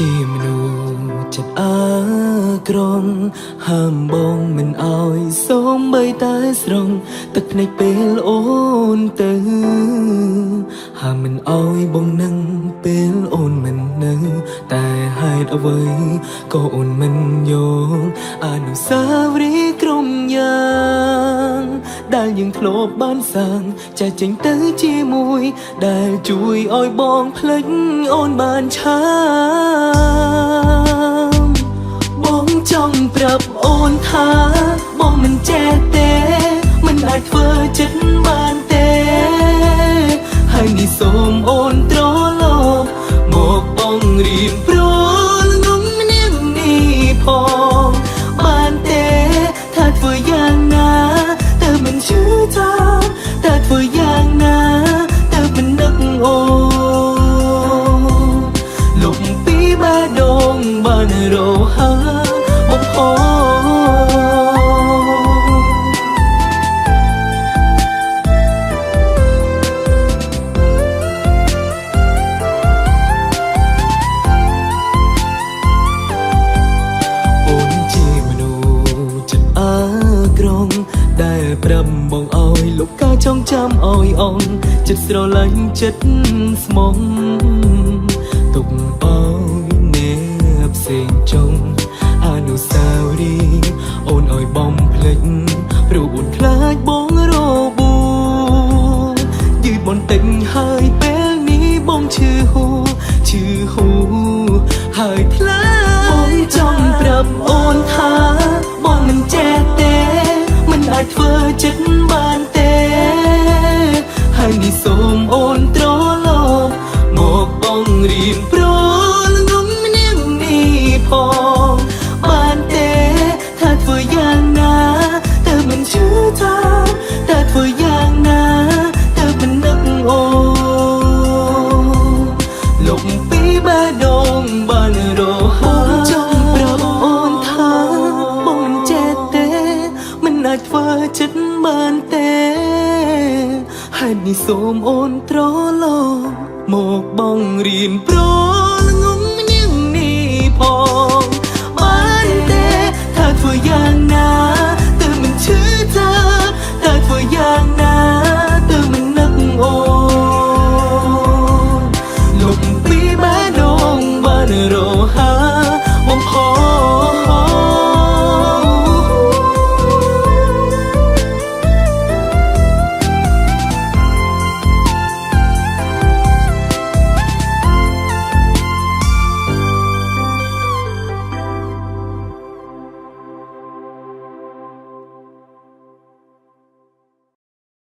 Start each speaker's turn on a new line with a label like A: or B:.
A: ជាមនុស្សចិត្តអាក្រងហាមបងមិនអោយសូមបីតែស្រងទឹកភ្នែកពេលអូនទៅហាមមិនអោយបងនឹងពេលអូនមិននៅតែហេតុអ្វីក៏អូនមិនយកអនុស្សាវរីយ៍ក្រុមយ៉ាងដែលយើងធ្លាប់បានសាងចែកចេញទៅជាមួយដែលជួយឲ្យបងភ្លេចអូនបានឆាបងចង់ប្រាប់អូនថាបងមិនចេះទេមិនអាចធ្វើចិត្តបានទេហើយនេះសូមអូនត្រឡប់មកបងរៀនព្រលងំនាងនេះផងបានទេថាធ្វើយ៉ាងណាតើមិនជឿថាតើធ្វើយ៉ាងណាតើមិននឹកអូលុបពីបេះដូងបានរហើបងអូដែលប្រាប់បងអើយលោកកាចង់ចាំអើយអងចិត្តស្រឡាញ់ចិត្តស្មងទុកអើយអ្នកផ្សេងចុងអនុស្សាវរីយ៍អូនអើយបំភ្លេចរូបអូនខ្លាចបងរបួសយឺតបន្តិចហើយពេលនេះបងឈឺហូហើយថ្លាបងចង់ប្រាប់អូនថាបងមិនចេះទេមិនអាចធ្វើចិត្តបានទេហើយនេះសូមអូនត្រឡប់មកបងរៀនព្រលងំនាងនេះផងបានទេថាធ្វើយ៉ាងណាតើមិនជឿថាតើធ្វើយ៉ាងណាតើមិននឹកអូលុបពីបេះដូងបានរហើចង់ប្រាប់អូនថាបងមិនចេះទេមិនអាចធ្វើចិត្តបានទេហេតុនេះសូមអូនត្រឡប់មកបងរៀនព្រ